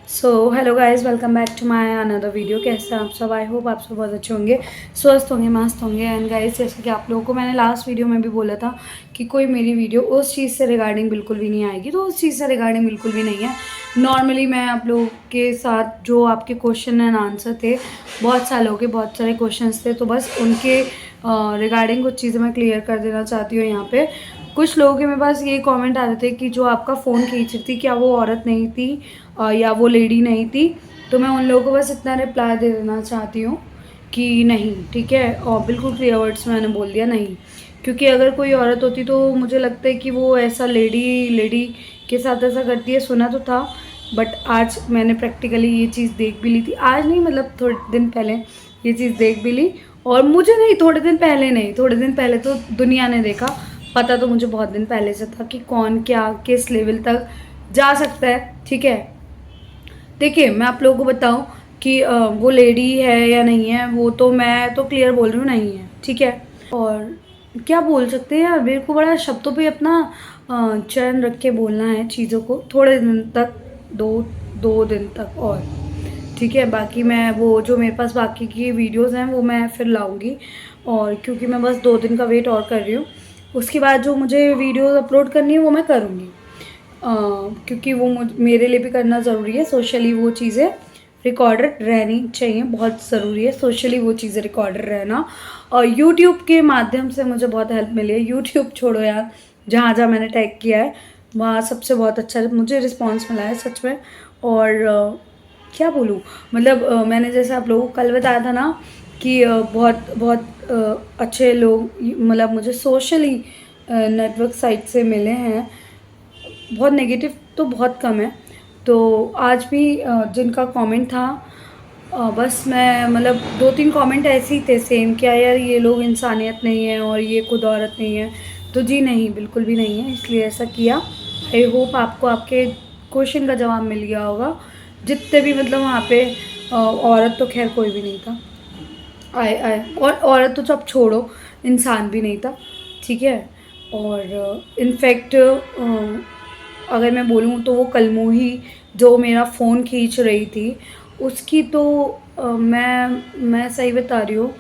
So hello guys, welcome back to my another video. कैसे हैं आप सब? आई होप आप सब बहुत अच्छे होंगे, स्वस्थ होंगे, मस्त होंगे। एंड गाइज, जैसे कि आप लोगों को मैंने लास्ट वीडियो में भी बोला था कि कोई मेरी वीडियो उस चीज़ से रिगार्डिंग बिल्कुल भी नहीं आएगी, तो उस चीज़ से रिगार्डिंग बिल्कुल भी नहीं है। नॉर्मली मैं आप लोगों के साथ जो आपके क्वेश्चन एंड आंसर थे, बहुत सालों के बहुत सारे क्वेश्चन थे, तो बस उनके रिगार्डिंग कुछ चीज़ें मैं क्लियर कर देना चाहती हूँ यहाँ पे। कुछ लोगों के मेरे पास ये कमेंट आ रहे थे कि जो आपका फ़ोन खींच रही थी, क्या वो औरत नहीं थी या वो लेडी नहीं थी? तो मैं उन लोगों को बस इतना रिप्लाई दे देना चाहती हूँ कि नहीं, ठीक है। और बिल्कुल क्लियर वर्ड्स में मैंने बोल दिया नहीं, क्योंकि अगर कोई औरत होती तो मुझे लगता है कि वो ऐसा लेडी लेडी के साथ ऐसा करती है, सुना तो था। बट आज मैंने प्रैक्टिकली ये चीज़ देख भी ली थी। आज नहीं, मतलब थोड़े दिन पहले ये चीज़ देख भी ली। और मुझे नहीं, थोड़े दिन पहले नहीं, थोड़े दिन पहले तो दुनिया ने देखा। पता तो मुझे बहुत दिन पहले से था कि कौन क्या किस लेवल तक जा सकता है, ठीक है। देखिए, मैं आप लोगों को बताऊं कि वो लेडी है या नहीं है, वो तो मैं तो क्लियर बोल रही हूँ, नहीं है, ठीक है। और क्या बोल सकते हैं यार, मेरे को बड़ा शब्दों पे अपना चयन रख के बोलना है चीज़ों को, थोड़े दिन तक, दो दो दिन तक और, ठीक है। बाकी मैं वो जो मेरे पास बाकी की वीडियोस हैं वो मैं फिर लाऊंगी, और क्योंकि मैं बस 2 दिन का वेट और कर रही हूँ। उसके बाद जो मुझे वीडियोस अपलोड करनी है वो मैं करूँगी, क्योंकि वो मेरे लिए भी करना ज़रूरी है। सोशली वो चीज़ें रिकॉर्डेड रहनी चाहिए, बहुत ज़रूरी है सोशली वो चीज़ें रिकॉर्डेड रहना। और यूट्यूब के माध्यम से मुझे बहुत हेल्प मिली है। यूट्यूब छोड़ो यार, जहाँ जहाँ मैंने टैग किया है वहाँ सबसे बहुत अच्छा मुझे रिस्पॉन्स मिला है सच में। और क्या बोलूँ, मतलब मैंने जैसे आप लोगों को कल बताया था ना कि बहुत बहुत अच्छे लोग मतलब मुझे सोशली नेटवर्क साइट से मिले हैं। बहुत नेगेटिव तो बहुत कम है। तो आज भी जिनका कमेंट था, बस मैं मतलब 2-3 कमेंट ऐसे ही थे सेम, क्या यार ये लोग इंसानियत नहीं है और ये खुद औरत नहीं है। तो जी नहीं, बिल्कुल भी नहीं है, इसलिए ऐसा किया। आई होप आपको आपके क्वेश्चन का जवाब मिल गया होगा। जितने भी मतलब वहाँ पे औरत तो खैर कोई भी नहीं था, आए आए, और औरत तो सब छोड़ो, इंसान भी नहीं था, ठीक है। और इनफैक्ट अगर मैं बोलूँ तो वो कलमोही जो मेरा फ़ोन खींच रही थी, उसकी तो मैं सही बता रही हूँ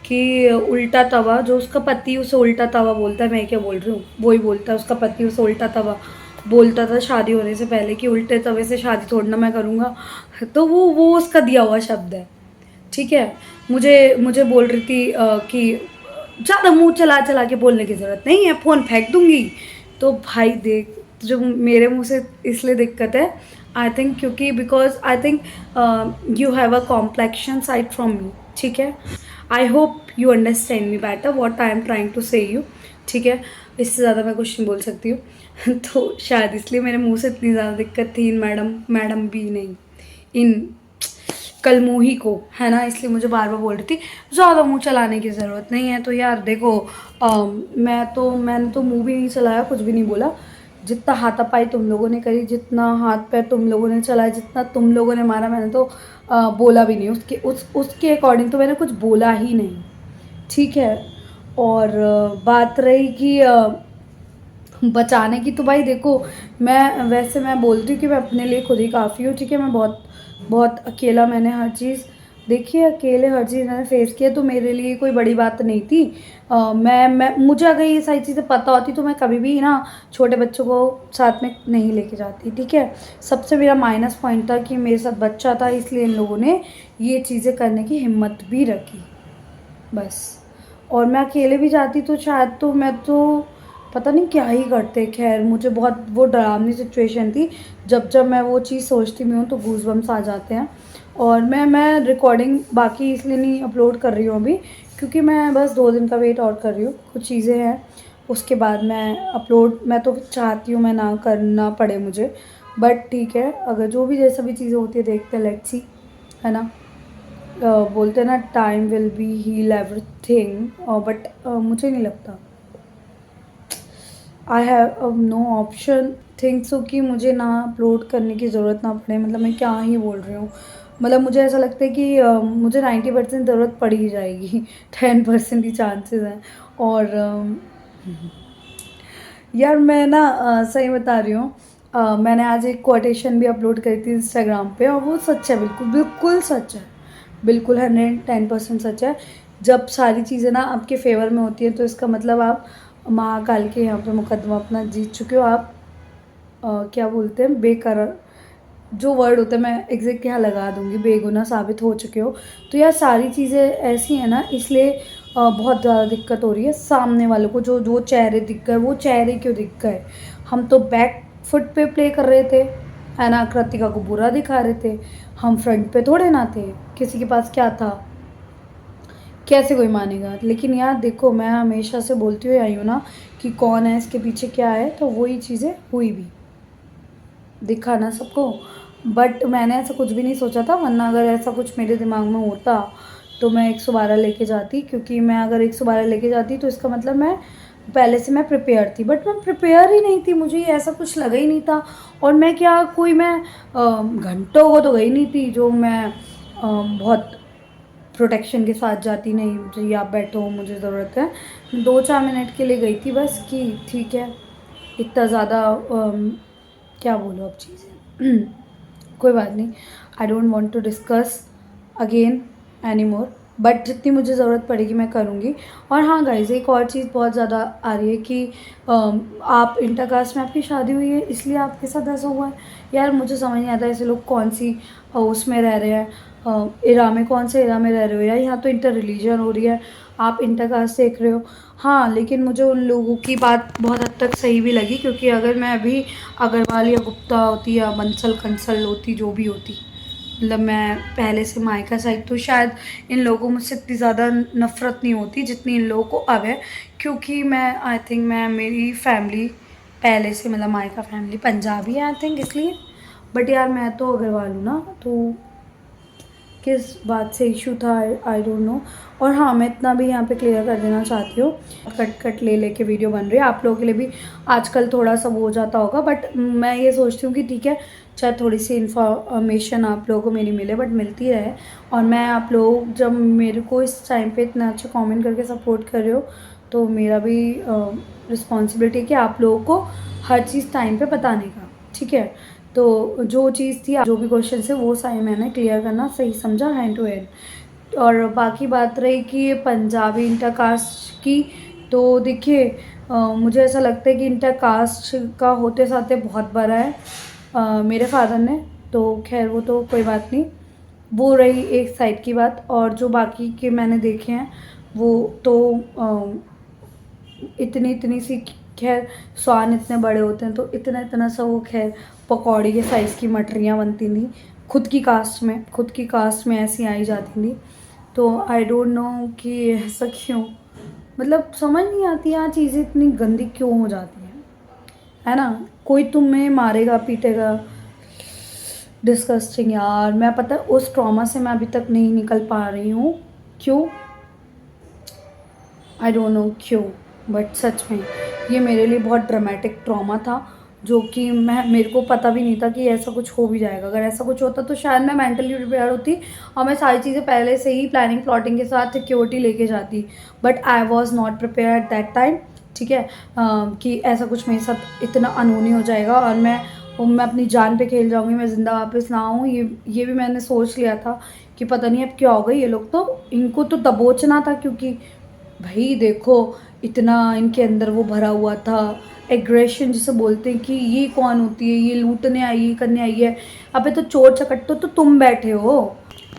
कि उल्टा तवा, जो उसका पति उसे उल्टा तवा बोलता है, मैं क्या बोल रही हूँ, वही बोलता है, उसका पति उसे उल्टा तवा बोलता था शादी होने से पहले कि उल्टे तवे से शादी थोड़ी ना मैं करूँगा। तो वो उसका दिया हुआ शब्द है, ठीक है। मुझे मुझे बोल रही थी कि ज़्यादा मुंह चला चला के बोलने की ज़रूरत नहीं है, फ़ोन फेंक दूंगी। तो भाई देख, जो मेरे मुंह से इसलिए दिक्कत है, आई थिंक, क्योंकि because I think you have a complexion side from me, ठीक है। I hope you understand me better what I am trying to say you, ठीक है। इससे ज़्यादा मैं कुछ नहीं बोल सकती हूँ। तो शायद इसलिए मेरे मुंह से इतनी ज़्यादा दिक्कत थी इन मैडम भी नहीं, इन कलमोही को, है ना। इसलिए मुझे बार बार बोल रही थी ज़्यादा मुंह चलाने की ज़रूरत नहीं है। तो यार देखो, मैंने तो मुंह भी नहीं चलाया, कुछ भी नहीं बोला। जितना हाथापाई तुम लोगों ने करी, जितना हाथ पैर तुम लोगों ने चलाया, जितना तुम लोगों ने मारा, मैंने तो बोला भी नहीं। उसके अकॉर्डिंग तो मैंने कुछ बोला ही नहीं, ठीक है। और बात रही कि बचाने की, तो भाई देखो, मैं बोलती हूँ कि मैं अपने लिए खुद ही काफ़ी हूँ, ठीक है। मैं बहुत बहुत अकेला, मैंने हर चीज़ देखी है, अकेले हर चीज़ मैंने फेस किया, तो मेरे लिए कोई बड़ी बात नहीं थी। मुझे अगर ये सारी चीज़ें पता होती तो मैं कभी भी ना छोटे बच्चों को साथ में नहीं लेके जाती, ठीक है। सबसे मेरा माइनस पॉइंट था कि मेरे साथ बच्चा था, इसलिए इन लोगों ने ये चीज़ें करने की हिम्मत भी रखी, बस। और मैं अकेले भी जाती तो शायद तो मैं तो पता नहीं क्या ही करते। खैर, मुझे बहुत वो डरावनी सिचुएशन थी, जब मैं वो चीज़ सोचती भी हूँ तो गूज़बम्स आ जाते हैं। और मैं रिकॉर्डिंग बाकी इसलिए नहीं अपलोड कर रही हूँ अभी, क्योंकि मैं बस 2 दिन का वेट और कर रही हूँ, कुछ चीज़ें हैं, उसके बाद मैं अपलोड, मैं तो चाहती हूँ मैं ना करना पड़े मुझे। बट ठीक है, अगर जो भी जैसा भी चीज़ें होती है देखते हैं, लेट्स सी, है ना। बोलते हैं ना, time will be heal everything, but मुझे नहीं लगता, I have no option, think so, कि मुझे ना अपलोड करने की ज़रूरत ना पड़े। मतलब मैं क्या ही बोल रही हूँ, मतलब मुझे ऐसा लगता है कि मुझे 90% ज़रूरत पड़ ही जाएगी। 10% ही चांसेस हैं। और यार मैं ना सही बता रही हूँ। मैंने आज एक कोटेशन भी अपलोड करी थी इंस्टाग्राम पे और वो सच है, बिल्कुल बिल्कुल सच है, बिल्कुल 110% सच है। जब सारी चीज़ें ना आपके फेवर में होती हैं तो इसका मतलब आप महाकाल के यहाँ पे मुकदमा अपना जीत चुके हो। आप क्या बोलते हैं, बेकरार जो वर्ड होता है मैं एग्जैक्ट यहाँ लगा दूंगी, बेगुनाह साबित हो चुके हो। तो यार सारी चीज़ें ऐसी हैं ना, इसलिए बहुत ज़्यादा दिक्कत हो रही है सामने वालों को। जो जो चेहरे दिख गए वो चेहरे क्यों दिख गए? हम तो बैक फुट पे प्ले कर रहे थे, है ना, कृतिका को बुरा दिखा रहे थे। हम फ्रंट पे थोड़े ना थे, किसी के पास क्या था, कैसे कोई मानेगा? लेकिन यार देखो, मैं हमेशा से बोलती हुई आई हूँ ना कि कौन है इसके पीछे क्या है, तो वही चीज़ें हुई भी, दिखा ना सबको। बट मैंने ऐसा कुछ भी नहीं सोचा था, वरना अगर ऐसा कुछ मेरे दिमाग में होता तो मैं 112 लेके जाती, क्योंकि मैं अगर 112 लेके जाती तो इसका मतलब मैं पहले से मैं प्रिपेयर थी। बट मैं प्रिपेयर ही नहीं थी, मुझे ऐसा कुछ लगा ही नहीं था। और मैं क्या, कोई मैं घंटों को तो गई नहीं थी जो मैं बहुत प्रोटेक्शन के साथ जाती, नहीं जी आप बैठो मुझे ज़रूरत है। 2-4 मिनट के लिए गई थी बस, कि ठीक है, इतना ज़्यादा क्या बोलो अब चीज़ें कोई बात नहीं, I don't want to discuss again any more. But जितनी मुझे ज़रूरत पड़ेगी मैं करूँगी। और हाँ गाइज, एक और चीज़ बहुत ज़्यादा आ रही है कि आप इंटरकास्ट में आपकी शादी हुई है इसलिए आपके साथ ऐसा हुआ है। यार मुझे समझ नहीं आता ऐसे लोग कौन सी उसमें रह रहे हैं, इरा में, कौन से इरा में रह रहे हो यार? यहाँ तो इंटर रिलीजन हो रही है, आप इंटरकास्ट देख रहे हो। हाँ, लेकिन मुझे उन लोगों की बात बहुत हद तक सही भी लगी, क्योंकि अगर मैं अभी अग्रवाल या गुप्ता होती या बंसल कंसल होती, जो भी होती, मतलब मैं पहले से मायका साइड, तो शायद इन लोगों मुझसे इतनी ज़्यादा नफ़रत नहीं होती जितनी इन लोगों को अब है। क्योंकि मैं आई थिंक मैं, मेरी फैमिली पहले से, मतलब मायका फैमिली पंजाबी है आई थिंक, इसलिए। बट यार मैं तो अग्रवाल हूँ ना, तो किस बात से इशू था आई डोंट नो। और हाँ, मैं इतना भी यहाँ पे क्लियर कर देना चाहती हूँ, कट कट ले लेके वीडियो बन रही है आप लोगों के लिए भी आजकल थोड़ा सा वो हो जाता होगा, बट मैं ये सोचती हूँ कि ठीक है, चाहे थोड़ी सी इन्फॉर्मेशन आप लोगों को मेरी मिले, बट मिलती रहे। और मैं, आप लोग जब मेरे को इस टाइम पे इतना अच्छा कमेंट करके सपोर्ट कर रहे हो, तो मेरा भी रिस्पॉन्सिबिलिटी है कि आप लोगों को हर चीज़ टाइम पे बताने का, ठीक है? तो जो चीज़ थी, जो भी क्वेश्चन है वो सारे मैंने क्लियर करना सही समझा, हैंड टू हैंड। और बाकी बात रही कि पंजाबी इंटरकास्ट की, तो देखिए मुझे ऐसा लगता है कि इंटरकास्ट का होते साथे बहुत बड़ा है मेरे फादर ने, तो खैर वो तो कोई बात नहीं, वो रही एक साइड की बात। और जो बाकी के मैंने देखे हैं वो तो इतनी इतनी सी, खैर स्वान इतने बड़े होते हैं तो इतना इतना सा वो, खैर पकौड़ी के साइज़ की मटरियाँ बनती थी खुद की कास्ट में, खुद की कास्ट में ऐसी आई जाती थी। तो आई डोंट नो कि ऐसा क्यों, मतलब समझ नहीं आती यार, चीज़ें इतनी गंदी क्यों हो जाती हैं, है ना? कोई तुम्हें मारेगा पीटेगा, डिस्कस्टिंग यार। मैं, पता है, उस ट्रॉमा से मैं अभी तक नहीं निकल पा रही हूँ। क्यों? आई डोंट नो क्यों, बट सच में ये मेरे लिए बहुत ड्रामेटिक ट्रॉमा था, जो कि मेरे को पता भी नहीं था कि ऐसा कुछ हो भी जाएगा। अगर ऐसा कुछ होता तो शायद मैं मेंटली प्रिपेयर होती और मैं सारी चीज़ें पहले से ही प्लानिंग प्लॉटिंग के साथ सिक्योरिटी लेके जाती। But I was not prepare at that time, ठीक है? कि ऐसा कुछ मेरे साथ इतना अनहोनी हो जाएगा और मैं अपनी जान पे खेल जाऊँगी, मैं ज़िंदा वापस ना आऊँ। ये भी मैंने सोच लिया था कि पता नहीं अब क्या होगा, ये लोग तो, इनको तो दबोचना था, क्योंकि भाई देखो इतना इनके अंदर वो भरा हुआ था, एग्रेशन जिसे बोलते हैं, कि ये कौन होती है, ये लूटने आई है, करने आई है। अबे तो चोर चकट्टो तो तुम बैठे हो।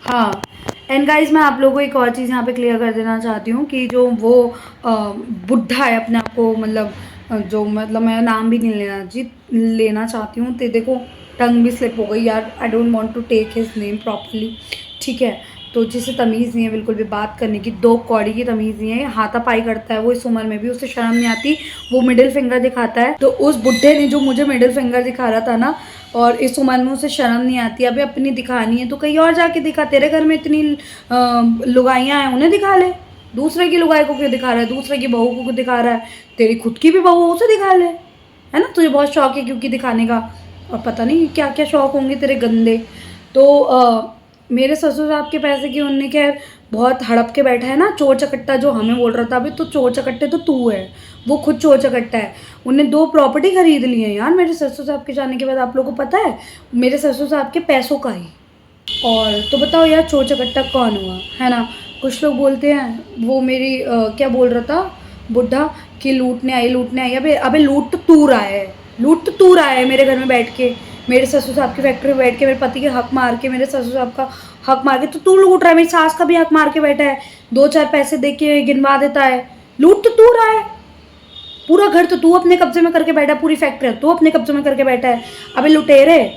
हाँ, एंड गाइज मैं आप लोगों को एक और चीज़ यहाँ पे क्लियर कर देना चाहती हूँ कि जो वो बुढ़ा है, अपने आप को, मतलब जो, मतलब मैं नाम भी नहीं लेना चाहती हूँ, तो देखो टंग भी स्लिप हो गई यार, I don't want to take his name properly, ठीक है? तो जिसे तमीज़ नहीं है बिल्कुल भी बात करने की, दो कौड़ी की तमीज़ नहीं है, हाथापाई करता है वो इस उम्र में भी, उसे शर्म नहीं आती, वो मिडिल फिंगर दिखाता है। तो उस बुढ़े ने जो मुझे मिडिल फिंगर दिखा रहा था ना, और इस उम्र में उसे शर्म नहीं आती, अभी अपनी दिखानी है तो कहीं और जाके दिखा, तेरे घर में इतनी लुगाइयाँ हैं, उन्हें दिखा ले। दूसरे की लुगाई को क्यों दिखा रहा है? दूसरे की बहू को क्यों दिखा रहा है? तेरी खुद की भी बहू है, उसे दिखा ले, है ना? तुझे बहुत शौक है क्योंकि दिखाने का, और पता नहीं क्या क्या शौक होंगे तेरे गंदे। तो मेरे ससुर साहब के पैसे की उनने खैर बहुत हड़प के बैठा है ना, चोर चकट्टा जो हमें बोल रहा था, अभी तो चोर चकट्टे तो तू है, वो खुद चोर चकट्टा है। उनने 2 प्रॉपर्टी खरीद ली है यार मेरे ससुर साहब के जाने के बाद। आप लोगों को पता है मेरे ससुर साहब के पैसों का ही। और तो बताओ यार चोर चकट्टा कौन हुआ, है ना। कुछ लोग बोलते हैं वो मेरी क्या बोल रहा था बुढ़ा कि लूटने आई। अबे लूट तो तू रहा है, लूट तो तू रहा है मेरे घर में बैठ के, मेरे ससुर साहब की फैक्ट्री में बैठ के, मेरे पति के हक मार के, मेरे ससुर साहब का हक मार के तो तू लूट रहा है। मेरी सास का भी हक मार के बैठा है, 2-4 पैसे दे के गिनवा देता है। लूट तो तू रहा है, पूरा घर तो तू अपने कब्जे में करके बैठा है, पूरी फैक्ट्री तो अपने कब्जे में करके बैठा है। अबे लुटेरे,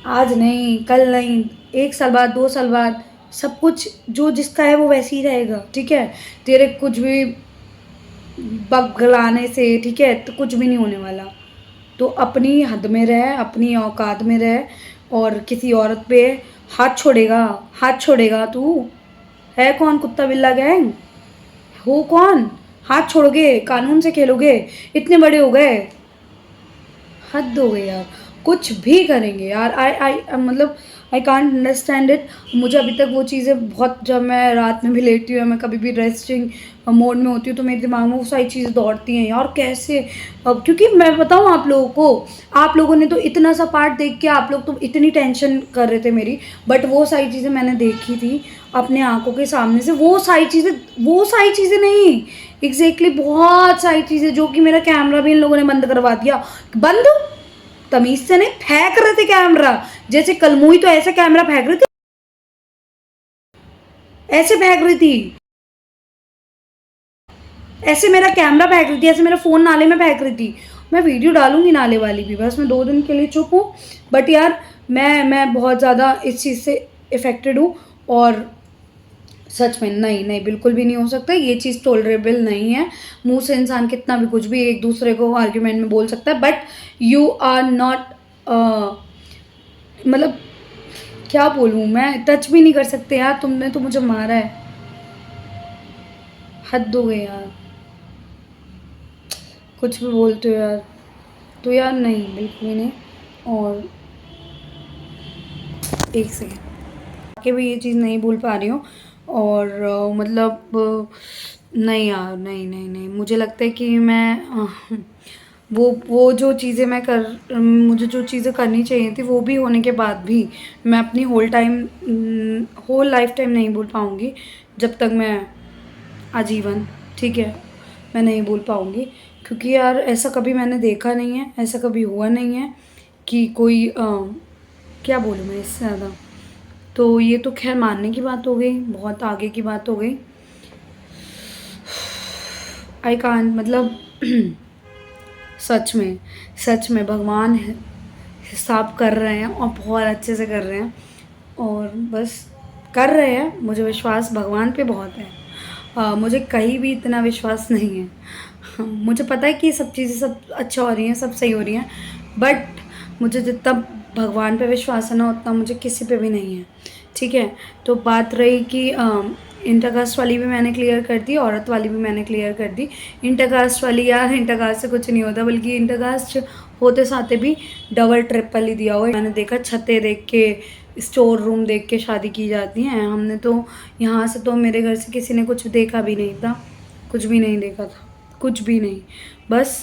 आज नहीं कल नहीं, 1 साल बाद 2 साल बाद सब कुछ जो जिसका है वो वैसे ही रहेगा, ठीक है। तेरे कुछ भी बगलाने से, ठीक है, तो कुछ भी नहीं होने वाला। तो अपनी हद में रह, अपनी औकात में रह, और किसी औरत पे हाथ छोड़ेगा तू? है कौन कुत्ता बिल्ला गैंग? हो कौन? हाथ छोड़ोगे, कानून से खेलोगे? इतने बड़े हो गए, हद हो गई यार। कुछ भी करेंगे यार। आई मतलब आई कांट अंडरस्टैंड इट। मुझे अभी तक वो चीज़ें बहुत, जब मैं रात में भी लेटी हूँ, मैं कभी भी रेस्टिंग मोड में होती हूँ तो मेरे दिमाग में वो सारी चीज़ें दौड़ती हैं यार। कैसे? अब क्योंकि मैं बताऊँ आप लोगों को, आप लोगों ने तो इतना सा पार्ट देख के आप लोग तो इतनी टेंशन कर रहे थे मेरी, बट वो सारी चीज़ें मैंने देखी थी अपने आंखों के सामने से। वो सारी चीज़ें नहीं, एग्जैक्टली बहुत सारी चीज़ें जो कि मेरा कैमरा भी इन लोगों ने बंद करवा दिया। बंद तमीज से नहीं, फेंक रहे थे कैमरा। जैसे कलमुई तो ऐसे कैमरा फेंक रही थी, ऐसे फेंक रही थी, ऐसे मेरा कैमरा फेंक रही थी, ऐसे मेरा फोन नाले में फेंक रही थी। मैं वीडियो डालूंगी नाले वाली भी, बस मैं 2 दिन के लिए चुप हूँ। बट यार मैं बहुत ज़्यादा इस चीज़ से इफेक्टेड हूँ। और सच में नहीं बिल्कुल भी नहीं हो सकता, ये चीज़ टॉलरेबल नहीं है। मुंह से इंसान कितना भी कुछ भी एक दूसरे को आर्ग्यूमेंट में बोल सकता है, बट यू आर नॉट, मतलब क्या बोलूँ मैं, टच भी नहीं कर सकते यार। तुमने तो मुझे मारा है, हद हो गई यार। कुछ भी बोलते हो यार, तो यार नहीं, बिल्कुल भी नहीं। और एक सेकेंड आके भी ये चीज़ नहीं भूल पा रही हूँ। और मतलब नहीं यार, नहीं, मुझे लगता है कि मैं वो जो चीज़ें मैं मुझे जो चीज़ें करनी चाहिए थी वो भी होने के बाद भी मैं अपनी होल लाइफ टाइम नहीं भूल पाऊँगी। जब तक मैं आजीवन, ठीक है, मैं नहीं भूल पाऊँगी। क्योंकि यार ऐसा कभी मैंने देखा नहीं है, ऐसा कभी हुआ नहीं है कि कोई क्या बोलूँ मैं इससे ज़्यादा। तो ये तो खैर मानने की बात हो गई, बहुत आगे की बात हो गई। आई कांट, मतलब सच में भगवान हिसाब कर रहे हैं और बहुत अच्छे से कर रहे हैं। और बस कर रहे हैं, मुझे विश्वास भगवान पे बहुत है। मुझे कहीं भी इतना विश्वास नहीं है। मुझे पता है कि सब चीज़ें सब अच्छा हो रही हैं, सब सही हो रही हैं, बट मुझे जितना भगवान पे विश्वास है ना उतना मुझे किसी पे भी नहीं है, ठीक है। तो बात रही कि इंटरकास्ट वाली भी मैंने क्लियर कर दी, औरत वाली भी मैंने क्लियर कर दी। इंटरकास्ट वाली यार, इंटरकास्ट से कुछ नहीं होता, बल्कि इंटरकास्ट होते साथे भी डबल ट्रिपल ही दिया हुआ है। मैंने देखा छतें देख के, स्टोर रूम देख के शादी की जाती हैं। हमने तो यहाँ से तो मेरे घर से किसी ने कुछ देखा भी नहीं था, कुछ भी नहीं देखा था, कुछ भी नहीं। बस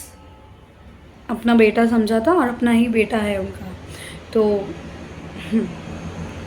अपना बेटा समझा था और अपना ही बेटा है उनका, तो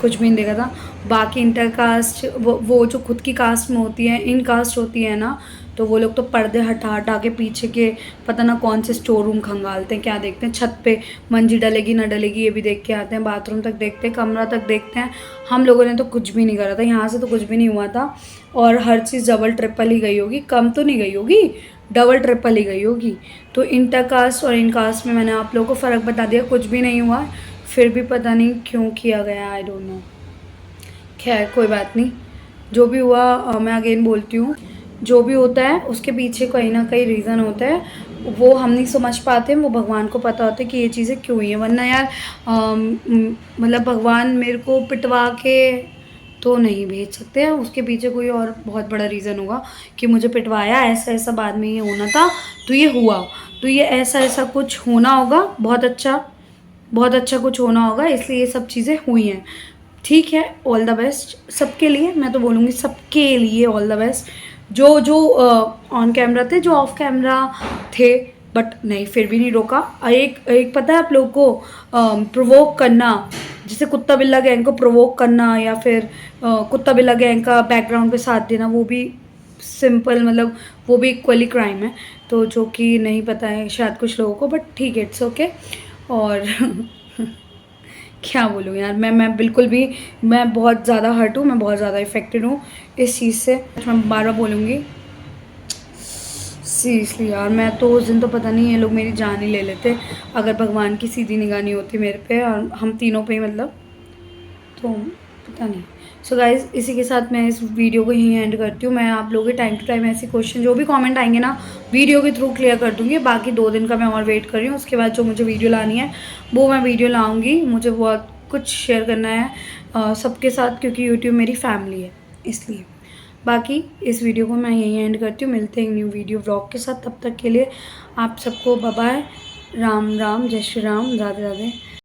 कुछ भी नहीं देखा था। बाकी इंटरकास्ट वो जो खुद की कास्ट में होती है, इन कास्ट होती है ना, तो वो लोग तो पर्दे हटा हटा के पीछे के पता ना कौन से स्टोर रूम खंगालते हैं, क्या देखते हैं, छत पे मंजी डलेगी ना डलेगी ये भी देख के आते हैं, बाथरूम तक देखते हैं, कमरा तक देखते हैं। हम लोगों ने तो कुछ भी नहीं करा था, यहाँ से तो कुछ भी नहीं हुआ था। और हर चीज़ डबल ट्रिपल ही गई होगी, कम तो नहीं गई होगी, डबल ट्रिपल ही गई होगी। तो इंटरकास्ट और इनकास्ट में मैंने आप लोगों को फ़र्क बता दिया, कुछ भी नहीं हुआ, फिर भी पता नहीं क्यों किया गया, आई डोंट नो। खैर कोई बात नहीं, जो भी हुआ मैं अगेन बोलती हूँ, जो भी होता है उसके पीछे कहीं ना कहीं रीज़न होता है, वो हम नहीं समझ पाते, वो भगवान को पता होता है कि ये चीज़ें क्यों हुई हैं। वरना यार मतलब भगवान मेरे को पिटवा के तो नहीं भेज सकते हैं, उसके पीछे कोई और बहुत बड़ा रीज़न होगा कि मुझे पिटवाया, ऐसा ऐसा बाद में ये होना था तो ये हुआ, तो ये ऐसा ऐसा कुछ होना होगा, बहुत अच्छा कुछ होना होगा, इसलिए ये सब चीज़ें हुई हैं, ठीक है। ऑल द बेस्ट सबके लिए, मैं तो बोलूँगी सबके लिए ऑल द बेस्ट। जो जो ऑन कैमरा थे, जो ऑफ कैमरा थे, बट नहीं, फिर भी नहीं रोका। एक एक पता है आप लोगों को प्रोवोक करना, जैसे कुत्ता बिल्ला गैंग को प्रोवोक करना, या फिर कुत्ता बिल्ला गैंग का बैकग्राउंड पे साथ देना, वो भी सिंपल, मतलब वो भी इक्वली क्राइम है। तो जो कि नहीं पता है शायद कुछ लोगों को, बट ठीक है, इट्स ओके। और क्या बोलूँ यार, मैं बिल्कुल भी, मैं बहुत ज़्यादा हर्ट हूँ, मैं बहुत ज़्यादा इफेक्टेड हूँ इस चीज़ से। मैं बार बार बोलूँगी, सीरियसली यार, मैं तो उस दिन तो पता नहीं, ये लोग मेरी जान ही ले लेते अगर भगवान की सीधी निगाह नहीं होती मेरे पे और हम तीनों पे ही, मतलब तो पता नहीं। सो गाइज, इसी के साथ मैं इस वीडियो को यहीं एंड करती हूँ। मैं आप लोगों के टाइम टू टाइम ऐसे क्वेश्चन जो भी कमेंट आएंगे ना, वीडियो के थ्रू क्लियर कर दूँगी। बाकी 2 दिन का मैं और वेट कर रही हूँ, उसके बाद जो मुझे वीडियो लानी है वो मैं वीडियो लाऊँगी। मुझे बहुत कुछ शेयर करना है सबके साथ, क्योंकि यूट्यूब मेरी फैमिली है इसलिए। बाकी इस वीडियो को मैं यहीं एंड करती हूँ, मिलते हैं न्यू वीडियो व्लॉग के साथ। तब तक के लिए आप सबको बाय बाय, राम राम, जय श्री राम, राधे राधे।